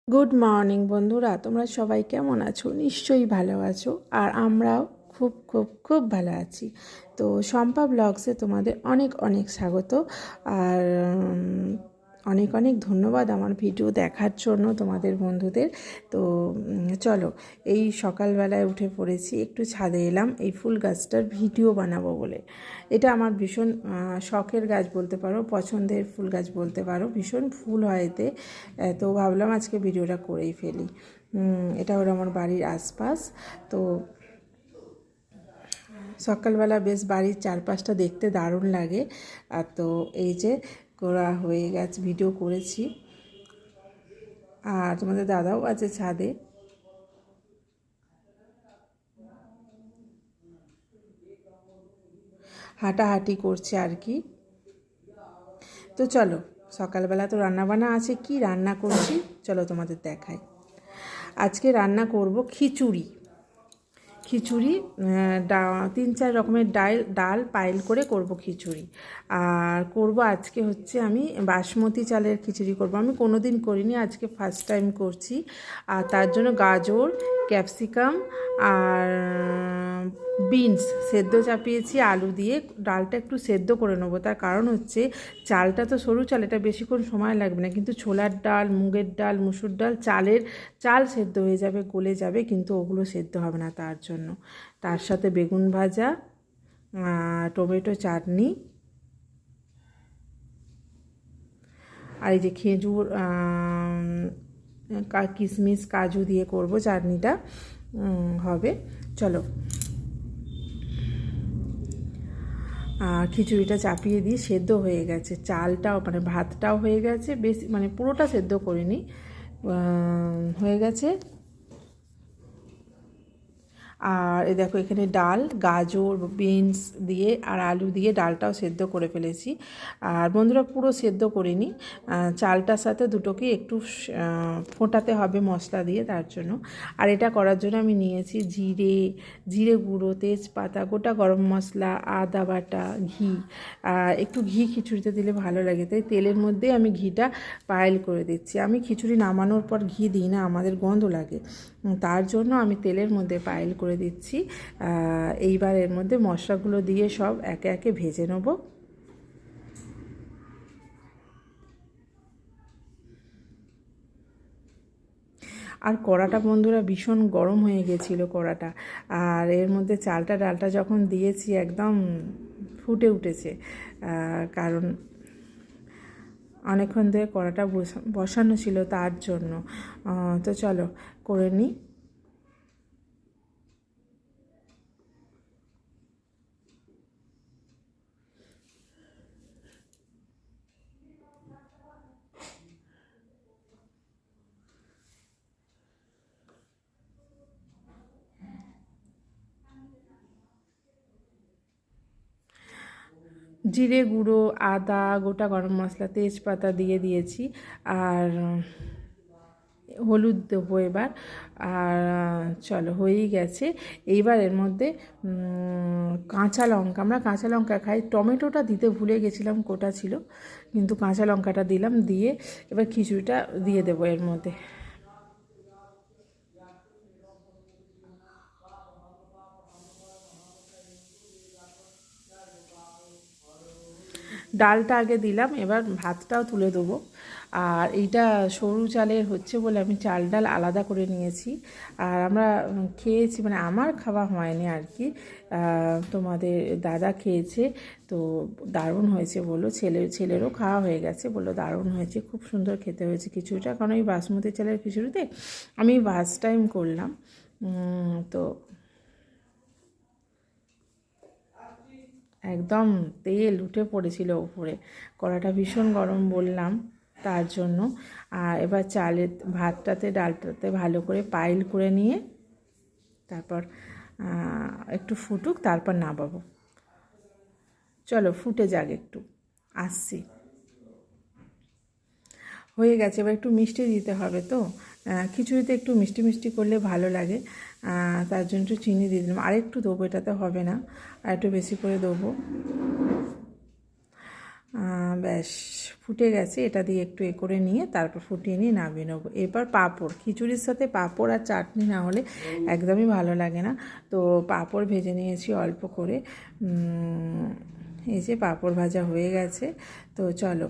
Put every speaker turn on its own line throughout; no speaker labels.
Good morning বন্ধুরা, তোমরা সবাই কেমন আছো? নিশ্চয়ই ভালো আছো। আর আমরাও খুব খুব খুব ভালো আছি। তো শম্পা ব্লগসে তোমাদের অনেক অনেক স্বাগত। আর অনেক অনেক ধন্যবাদ আমার ভিডিও দেখার জন্য তোমাদের বন্ধুদের। তো চলো, এই সকালবেলায় উঠে পড়েছি, একটু ছাদে এলাম এই ফুল গাছটার ভিডিও বানাবো বলে। এটা আমার ভীষণ শখের গাছ বলতে পারো, পছন্দের ফুল গাছ বলতে পারো, ভীষণ ফুল হয় এতে। তো ভাবলাম আজকে ভিডিওটা করেই ফেলি। এটা হলো আমার বাড়ির আশপাশ। তো সকালবেলা বেশ বাড়ির চারপাশটা দেখতে দারুণ লাগে। আর তো এই যে করা হয়ে গেছে, ভিডিও করেছি। আর তোমাদের দাদাও আছে ছাদে। হাঁটাহাঁটি করছে আর কি। তো চলো, সকালবেলা তো রান্নাবান্না আছে, কি রান্না করছি চলো তোমাদের দেখাই। আজকে রান্না করব খিচুড়ি। খিচুড়ি, 3-4 রকমের ডাল পাইল করে করব খিচুড়ি। আর করব আজকে হচ্ছে আমি বাসমতি চালের খিচুড়ি করব। আমি কোনো দিন করিনি, আজকে ফার্স্ট টাইম করছি। আর তার জন্য গাজর, ক্যাপসিকাম আর বিনস সেদ্ধ চাপিয়েছি আলু দিয়ে। ডালটা একটু সেদ্ধ করে নেবো, তার কারণ হচ্ছে চালটা তো সরু চাল, এটা বেশিক্ষণ সময় লাগবে না। কিন্তু ছোলার ডাল, মুগের ডাল, মুসুর ডাল, চাল সেদ্ধ হয়ে যাবে, গলে যাবে, কিন্তু ওগুলো সেদ্ধ হবে না। তার জন্য তার সাথে বেগুন ভাজা, টমেটো চাটনি, আর এই যে খেজুর, কিশমিশ, কাজু দিয়ে করব চাটনিটা হবে। চলো, খিচুড়িটা চাপিয়ে দিয়ে সেদ্ধ হয়ে গেছে, চালটাও মানে ভাতটাও হয়ে গেছে, বেশি মানে পুরোটা সেদ্ধ করিনি, হয়ে গেছে। আর এই দেখো এখানে ডাল, গাজর, বিনস দিয়ে আর আলু দিয়ে ডালটাও সেদ্ধ করে ফেলেছি। আর বন্ধুরা, পুরো সেদ্ধ করিনি, চালটার সাথে দুটোকে একটু ফোটাতে হবে মশলা দিয়ে, তার জন্য। আর এটা করার জন্য আমি নিয়েছি জিরে গুঁড়ো, তেজপাতা, গোটা গরম মশলা, আদা বাটা, ঘি। একটু ঘি খিচুড়িতে দিলে ভালো লাগে, তাই তেলের মধ্যে আমি ঘিটা পাইল করে দিচ্ছি। আমি খিচুড়ি নামানোর পর ঘি দিই না, আমাদের গন্ধ লাগে, তার জন্য আমি তেলের মধ্যে পাইল করে দিচ্ছি। এইবার এর মধ্যে মশলাগুলো দিয়ে সব একে একে ভেজে নেব। আর কড়াটা বন্ধুরা ভীষণ গরম হয়ে গেছিলো কড়াটা। আর এর মধ্যে ডালটা যখন দিয়েছি একদম ফুটে উঠেছে, কারণ অনেকক্ষণ ধরে কড়াটা বসানো ছিল, তার জন্য। তো চলো করে নিই। জিরে গুঁড়ো, আদা, গোটা গরম মশলা, তেজপাতা দিয়ে দিয়েছি। আর হলুদ দেবো এবার। আর চলো, হয়েই গেছে। এইবার এর মধ্যে কাঁচা লঙ্কা, আমরা কাঁচা লঙ্কা খাই, টমেটোটা দিতে ভুলে গেছিলাম, কোটা ছিল, কিন্তু কাঁচা লঙ্কাটা দিলাম। দিয়ে এবার খিচুড়িটা দিয়ে দেবো এর মধ্যে। ডালটা আগে দিলাম, এবার ভাতটাও তুলে দেবো। আর এইটা সরু চালের হচ্ছে বলে আমি চাল ডাল আলাদা করে নিয়েছি। আর আমরা খেয়েছি, মানে আমার খাওয়া হয়নি আর কি, তোমাদের দাদা খেয়েছে। তো দারুণ হয়েছে বললো, ছেলেরও খাওয়া হয়ে গেছে, বললো দারুণ হয়েছে, খুব সুন্দর খেতে হয়েছে খিচুড়িটা। কারণ এই বাসমতি চালের খিচুড়িতে আমি ফার্স্ট টাইম করলাম। তো একদম তেল উঠে পড়েছিল উপরে, কড়াটা ভীষণ গরম বললাম, তার জন্য। আর এবার ভাতটাতে ডালটাতে ভালো করে পাইল করে নিয়ে তারপর একটু ফুটুক, তারপর নামাবো। চলো ফুটে যাক একটু, আসছি। হয়ে গেছে, এবার একটু মিষ্টি দিতে হবে তো, খিচুড়িতে একটু মিষ্টি মিষ্টি করলে ভালো লাগে। তার জন্য একটু চিনি দিয়ে দিলাম, আর একটু দেবো, এটাতে হবে না, আর একটু বেশি করে দেবো। ব্যাস ফুটে গেছে, এটা দিয়ে একটু এ করে নিয়ে তারপর ফুটিয়ে নিয়ে নামিয়ে নেবো। এরপর পাঁপড়, খিচুড়ির সাথে পাঁপড় আর চাটনি না হলে একদমই ভালো লাগে না। তো পাঁপড় ভেজে নিয়েছি অল্প করে। এই যে পাঁপড় ভাজা হয়ে গেছে। তো চলো,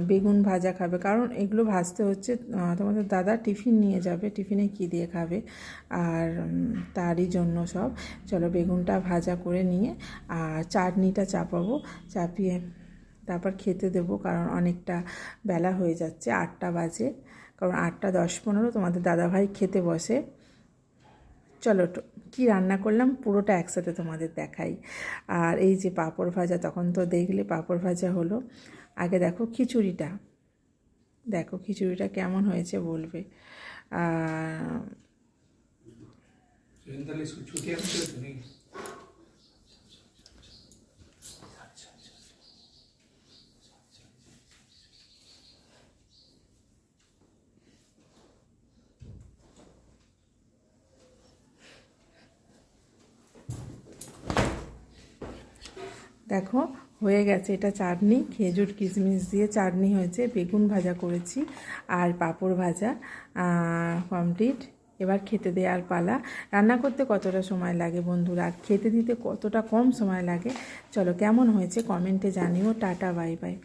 বেগুন ভাজা খাবে, কারণ এগুলো ভাজতে হচ্ছে, তোমাদের দাদা টিফিন নিয়ে যাবে, টিফিনে কী দিয়ে খাবে, আর তারই জন্য সব। চলো বেগুনটা ভাজা করে নিয়ে আর চাটনিটা চাপাবো, চাপিয়ে তারপর খেতে দেবো, কারণ অনেকটা বেলা হয়ে যাচ্ছে, 8টা বাজে, কারণ 8:10-15 তোমাদের দাদাভাই খেতে বসে। চলো কি রান্না করলাম পুরোটা একসাথে তোমাদের দেখাই। আর এই যে পাঁপড় ভাজা, তখন তো দেখলে পাঁপড় ভাজা হলো। আগে দেখো খিচুড়িটা, দেখো খিচুড়িটা কেমন হয়েছে বলবে। দেখো হয়ে গেছে, এটা চাটনি, খেজুর কিশমিশ দিয়ে চাটনি হয়েছে, বেগুন ভাজা করেছি আর পাঁপড় ভাজা কমপ্লিট। এবার খেতে দেওয়ার পালা। রান্না করতে কতটা সময় লাগে বন্ধুরা, আর খেতে দিতে কতটা কম সময় লাগে, চলো কেমন হয়েছে কমেন্টে জানিও। Tata, bye bye.